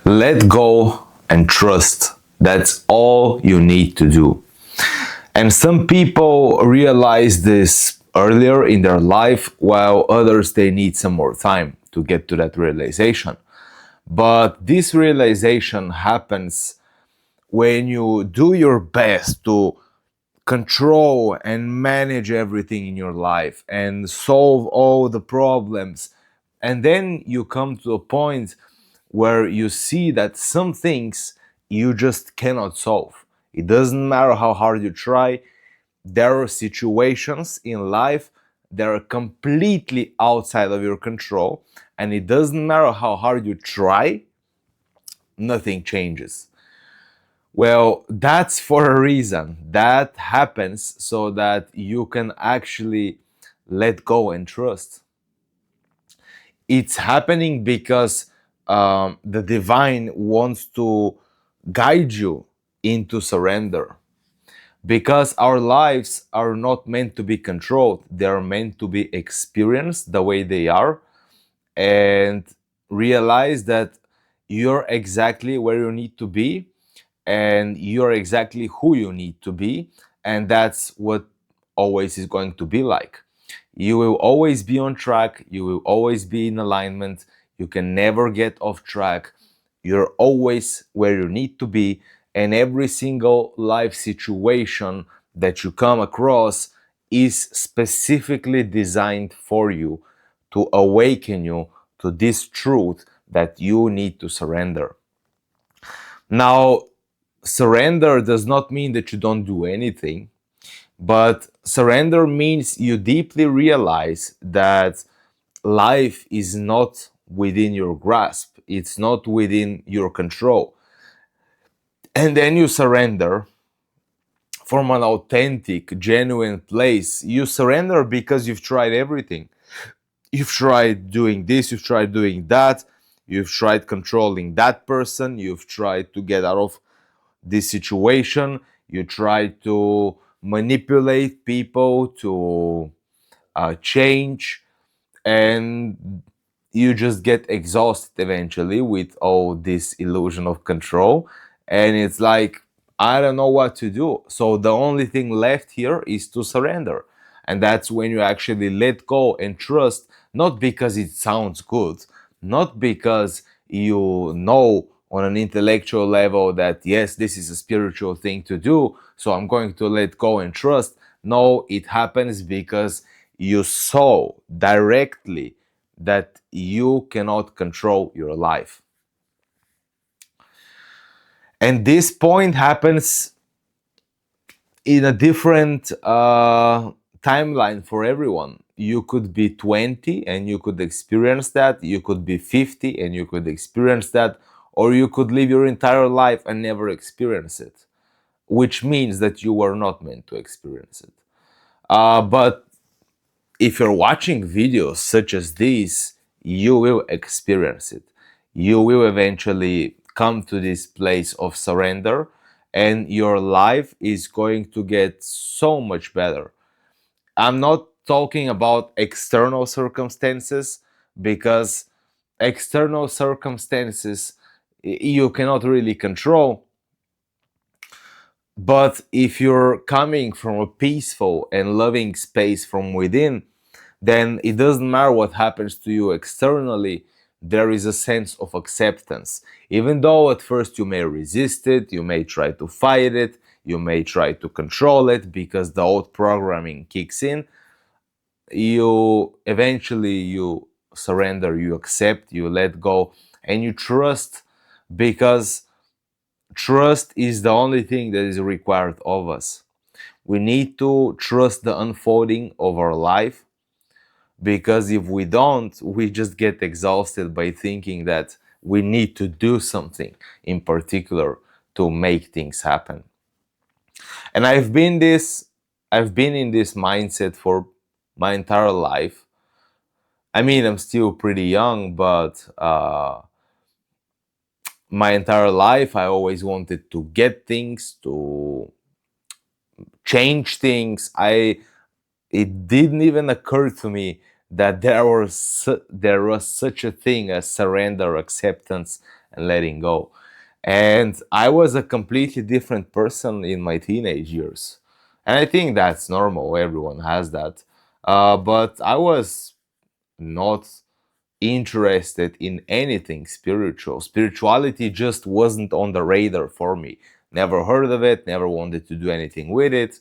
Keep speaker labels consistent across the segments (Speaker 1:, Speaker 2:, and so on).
Speaker 1: Let go and trust. That's all you need to do. And some people realize this earlier in their life, while others they need some more time to get to that realization. But this realization happens when you do your best to control and manage everything in your life and solve all the problems. And then you come to a point where you see that some things you just cannot solve. It doesn't matter how hard you try. There are situations in life that are completely outside of your control, and it doesn't matter how hard you try, nothing changes. Well, that's for a reason. That happens so that you can actually let go and trust. It's happening because the divine wants to guide you into surrender. Because our lives are not meant to be controlled, they are meant to be experienced the way they are, and realize that you're exactly where you need to be and you're exactly who you need to be, and that's what always is going to be like. You will always be on track, you will always be in alignment, you can never get off track, you're always where you need to be, and every single life situation that you come across is specifically designed for you to awaken you to this truth that you need to surrender. Now, surrender does not mean that you don't do anything, but surrender means you deeply realize that life is not within your grasp, it's not within your control. And then you surrender from an authentic, genuine place. You surrender because you've tried everything. You've tried doing this, you've tried doing that, you've tried controlling that person, you've tried to get out of this situation, you try to manipulate people to change, and you just get exhausted eventually with all this illusion of control. And it's like, I don't know what to do. So the only thing left here is to surrender. And that's when you actually let go and trust, not because it sounds good, not because you know on an intellectual level that yes, this is a spiritual thing to do, so I'm going to let go and trust. No, it happens because you saw directly that you cannot control your life. And this point happens in a different timeline for everyone. You could be 20 and you could experience that, you could be 50 and you could experience that, or you could live your entire life and never experience it, which means that you were not meant to experience it. But if you're watching videos such as these, you will experience it. You will eventually come to this place of surrender, and your life is going to get so much better. I'm not talking about external circumstances, because external circumstances you cannot really control. But if you're coming from a peaceful and loving space from within, then it doesn't matter what happens to you externally, there is a sense of acceptance. Even though at first you may resist it, you may try to fight it, you may try to control it because the old programming kicks in, you eventually you surrender, you accept, you let go, and you trust, because trust is the only thing that is required of us. We need to trust the unfolding of our life, because if we don't, we just get exhausted by thinking that we need to do something in particular to make things happen. And I've been in this mindset for my entire life. I mean, I'm still pretty young, but my entire life I always wanted to get things, to change things. It didn't even occur to me that there was such a thing as surrender, acceptance, and letting go. And I was a completely different person in my teenage years. And I think that's normal, everyone has that. But I was not interested in anything spiritual. Spirituality just wasn't on the radar for me. Never heard of it, never wanted to do anything with it.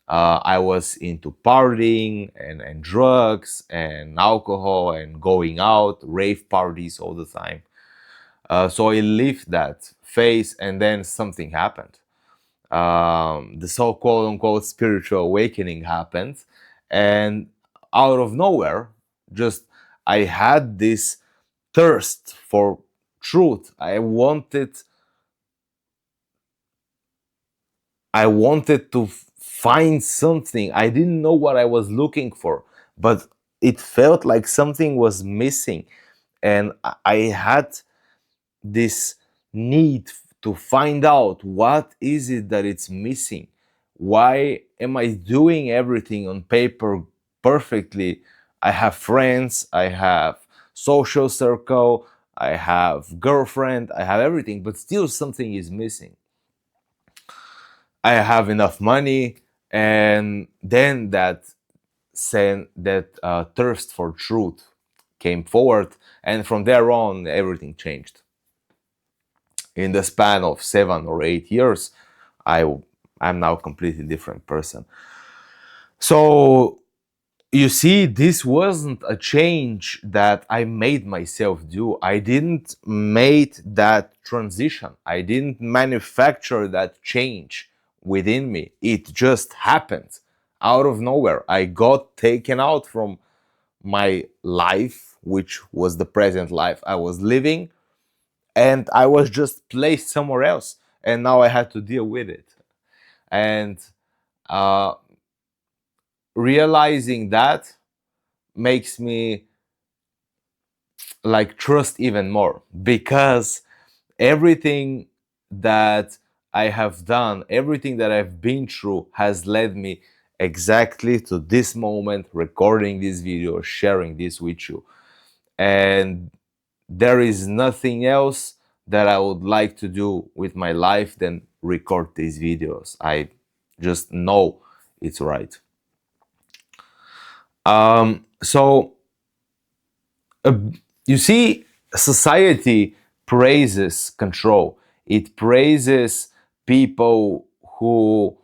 Speaker 1: I was into partying and drugs and alcohol and going out, rave parties all the time. So I lived that phase, and then something happened. The so quote unquote spiritual awakening happened, and out of nowhere, just I had this thirst for truth. I wanted to find something. I didn't know what I was looking for, but it felt like something was missing, and I had this need to find out what is it that it's missing. Why am I doing everything on paper perfectly? I have friends, I have social circle, I have girlfriend, I have everything, but still something is missing. I have enough money, and then that thirst for truth came forward, and from there on everything changed. In the span of 7 or 8 years, I I'm now a completely different person. So you see, this wasn't a change that I made myself do. I didn't make that transition. I didn't manufacture that change within me. It just happened out of nowhere. I got taken out from my life, which was the present life I was living, and I was just placed somewhere else. And now I had to deal with it. And uh, realizing that makes me like trust even more, because everything that I have done, everything that I've been through has led me exactly to this moment, recording this video, sharing this with you. And there is nothing else that I would like to do with my life than record these videos. I just know it's right. So uh, you see, society praises control. It praises people who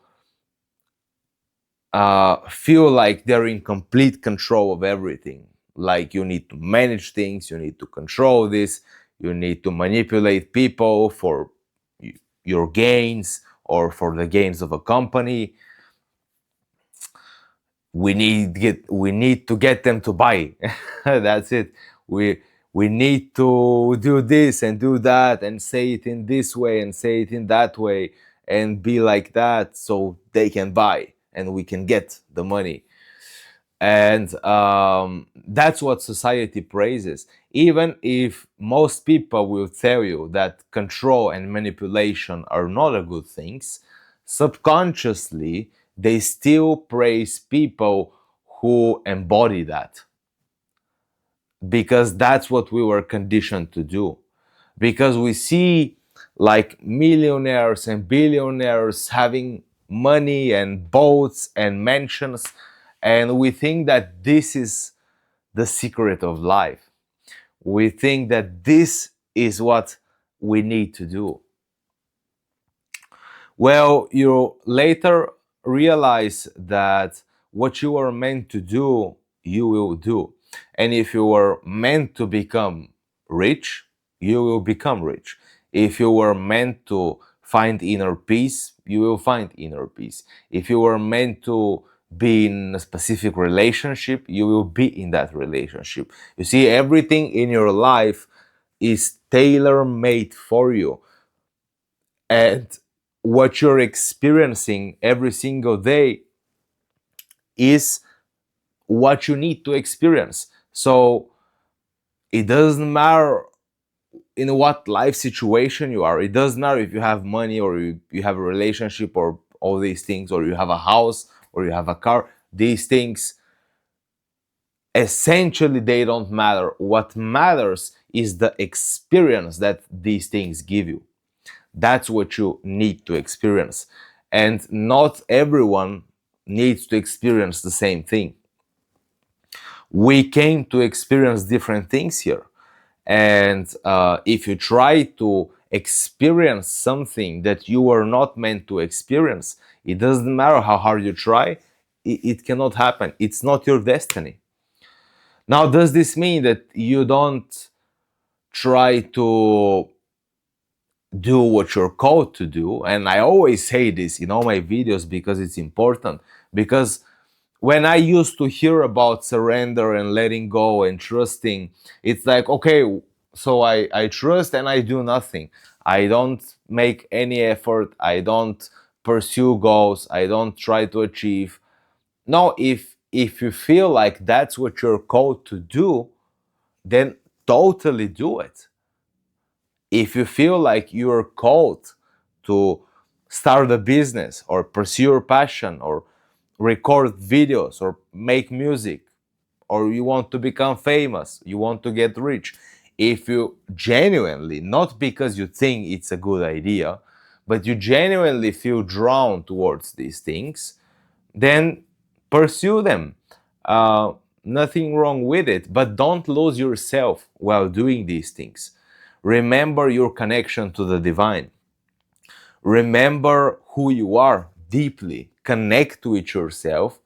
Speaker 1: feel like they're in complete control of everything. Like, you need to manage things, you need to control this, you need to manipulate people for your gains or for the gains of a company. We need to get them to buy. That's it. We need to do this and do that and say it in this way and say it in that way and be like that so they can buy and we can get the money. And that's what society praises. Even if most people will tell you that control and manipulation are not a good things, subconsciously they still praise people who embody that, because that's what we were conditioned to do. Because we see like millionaires and billionaires having money and boats and mansions, and we think that this is the secret of life. We think that this is what we need to do. Well, you later realize that what you are meant to do, you will do. And if you were meant to become rich, you will become rich. If you were meant to find inner peace, you will find inner peace. If you were meant to be in a specific relationship, you will be in that relationship. You see, everything in your life is tailor made for you. And what you're experiencing every single day is what you need to experience. So it doesn't matter in what life situation you are. It doesn't matter if you have money or you have a relationship or all these things, or you have a house or you have a car. These things, essentially, they don't matter. What matters is the experience that these things give you. That's what you need to experience. And not everyone needs to experience the same thing. We came to experience different things here. And if you try to experience something that you were not meant to experience, it doesn't matter how hard you try, it cannot happen. It's not your destiny. Now, does this mean that you don't try to do what you're called to do? And I always say this in all my videos because it's important. Because when I used to hear about surrender and letting go and trusting, it's like, okay, so I trust and I do nothing. I don't make any effort. I don't pursue goals. I don't try to achieve. No, if you feel like that's what you're called to do, then totally do it. If you feel like you're called to start a business or pursue your passion or record videos or make music, or you want to become famous, you want to get rich, if you genuinely, not because you think it's a good idea, but you genuinely feel drawn towards these things, then pursue them. Uh, Nothing wrong with it, but don't lose yourself while doing these things. Remember your connection to the divine. Remember who you are deeply. Connect with yourself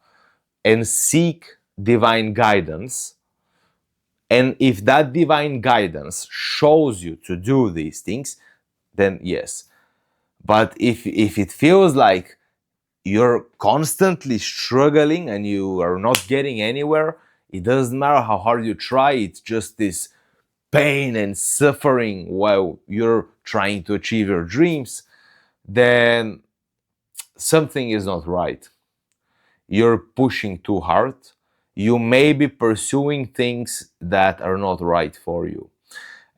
Speaker 1: and seek divine guidance. And if that divine guidance shows you to do these things, then yes. But if it feels like you're constantly struggling and you are not getting anywhere, it doesn't matter how hard you try, it's just this pain and suffering while you're trying to achieve your dreams, then something is not right. You're pushing too hard. You may be pursuing things that are not right for you.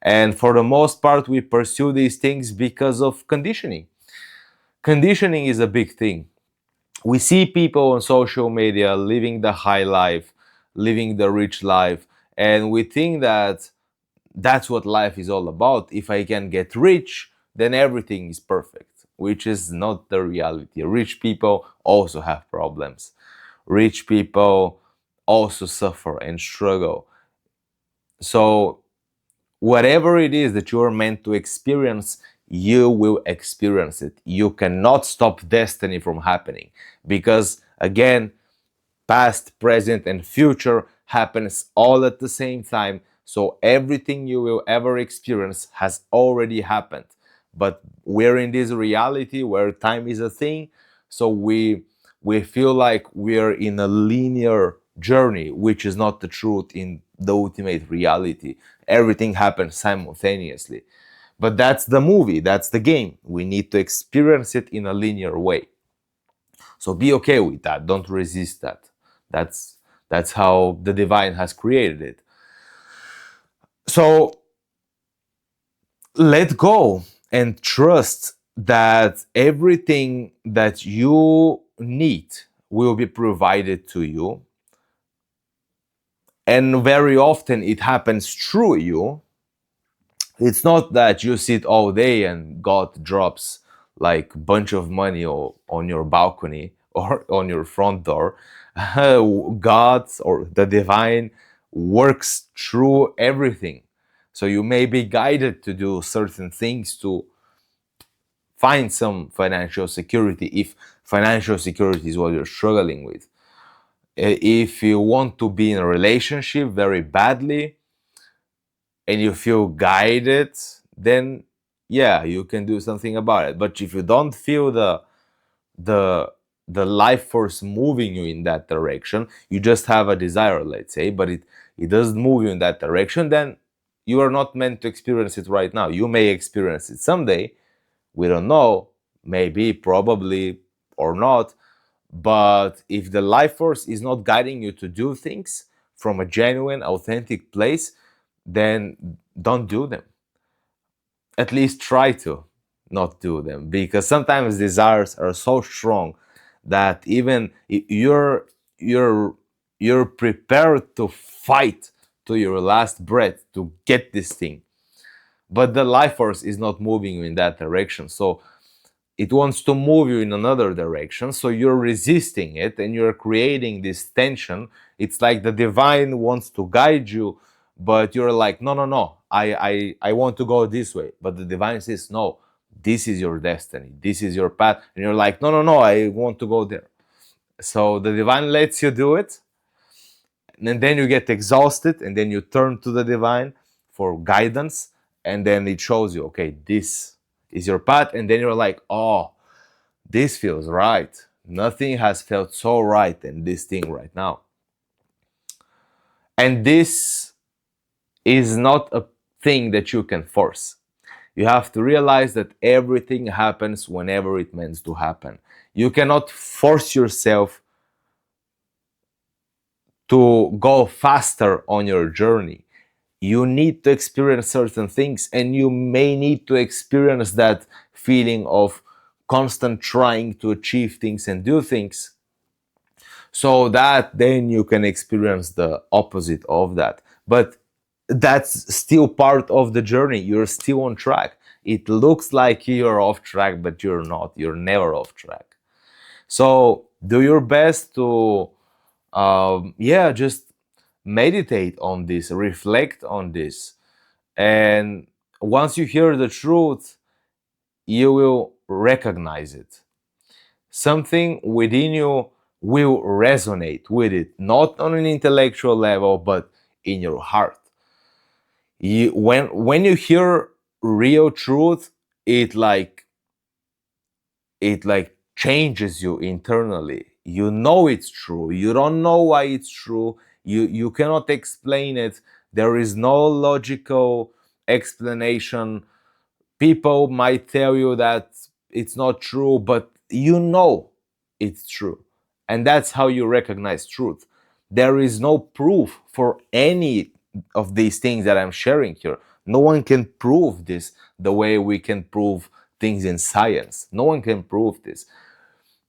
Speaker 1: And for the most part, we pursue these things because of conditioning. Conditioning is a big thing. We see people on social media living the high life, living the rich life, and we think that that's what life is all about. If I can get rich, then everything is perfect, which is not the reality. Rich people also have problems. Rich people also suffer and struggle. So, whatever it is that you're meant to experience, you will experience it. You cannot stop destiny from happening because, again, past, present, and future happens all at the same time. So everything you will ever experience has already happened. But we're in this reality where time is a thing, so we feel like we're in a linear journey, which is not the truth in the ultimate reality. Everything happens simultaneously. But that's the movie, that's the game. We need to experience it in a linear way. So be okay with that. Don't resist that. That's that's how the divine has created it. So let go and trust that everything that you need will be provided to you. And very often it happens through you. It's not that you sit all day and God drops like a bunch of money on your balcony or on your front door. God or the divine works through everything. So you may be guided to do certain things to find some financial security if financial security is what you're struggling with. If you want to be in a relationship very badly, and you feel guided, then yeah, you can do something about it. But if you don't feel the the life force moving you in that direction, you just have a desire, let's say, but it doesn't move you in that direction, then you are not meant to experience it right now. You may experience it someday. We don't know, maybe, probably, or not. But if the life force is not guiding you to do things from a genuine, authentic place, then don't do them. At least try to not do them, because sometimes desires are so strong that even you're prepared to fight to your last breath to get this thing. But the life force is not moving you in that direction. So it wants to move you in another direction. So you're resisting it and you're creating this tension. It's like the divine wants to guide you, but you're like, no, no, no, I want to go this way. But the divine says, no, this is your destiny. This is your path. And you're like, no, no, no, I want to go there. So the divine lets you do it. And then you get exhausted and then you turn to the divine for guidance. And then it shows you, okay, this is your path. And then you're like, oh, this feels right. Nothing has felt so right in this thing right now. And this is not a thing that you can force. You have to realize that everything happens whenever it meant to happen. You cannot force yourself to go faster on your journey. You need to experience certain things, and you may need to experience that feeling of constant trying to achieve things and do things, so that then you can experience the opposite of that. But that's still part of the journey. You're still on track. It looks like you're off track, but you're not. You're never off track. So do your best to just meditate on this, reflect on this. And once you hear the truth, you will recognize it. Something within you will resonate with it, not on an intellectual level, but in your heart. When you hear real truth, it like changes you internally. You know it's true. You don't know why it's true. You cannot explain it. There is no logical explanation. People might tell you that it's not true, but you know it's true. And that's how you recognize truth. There is no proof for any of these things that I'm sharing here. No one can prove this the way we can prove things in science. No one can prove this.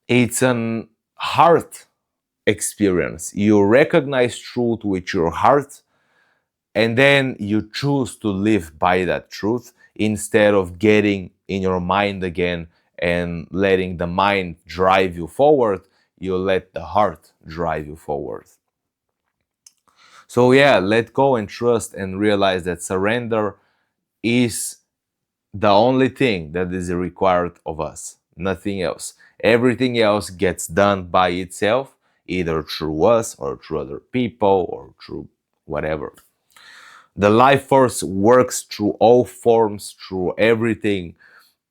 Speaker 1: It's an heart experience. You recognize truth with your heart, and then you choose to live by that truth instead of getting in your mind again and letting the mind drive you forward. You let the heart drive you forward. So yeah, let go and trust and realize that surrender is the only thing that is required of us, nothing else. Everything else gets done by itself, either through us or through other people or through whatever. The life force works through all forms, through everything,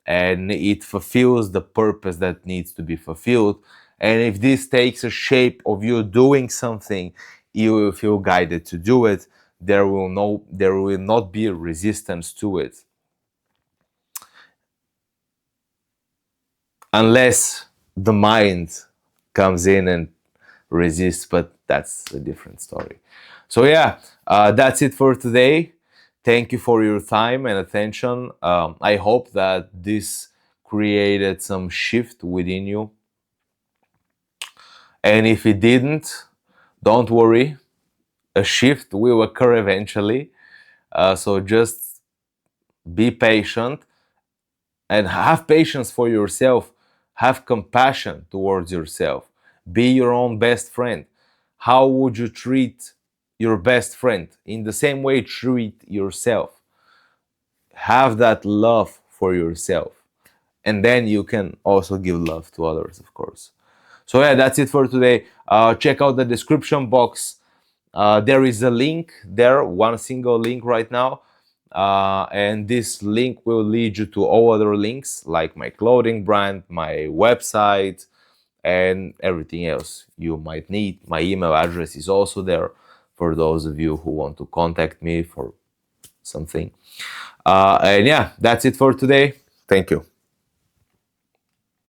Speaker 1: and it fulfills the purpose that needs to be fulfilled. And if this takes a shape of you doing something, you will feel guided to do it. There will not be a resistance to it, unless the mind comes in and resists, but that's a different story. So yeah, that's it for today. Thank you for your time and attention. I hope that this created some shift within you. And if it didn't, don't worry. A shift will occur eventually. So just be patient and have patience for yourself. Have compassion towards yourself. Be your own best friend. How would you treat your best friend? In the same way, treat yourself. Have that love for yourself. And then you can also give love to others, of course. So yeah, that's it for today. Check out the description box. There is a link there, one single link right now. And this link will lead you to all other links, like my clothing brand, my website, and everything else you might need. My email address is also there for those of you who want to contact me for something. And yeah, that's it for today. Thank you.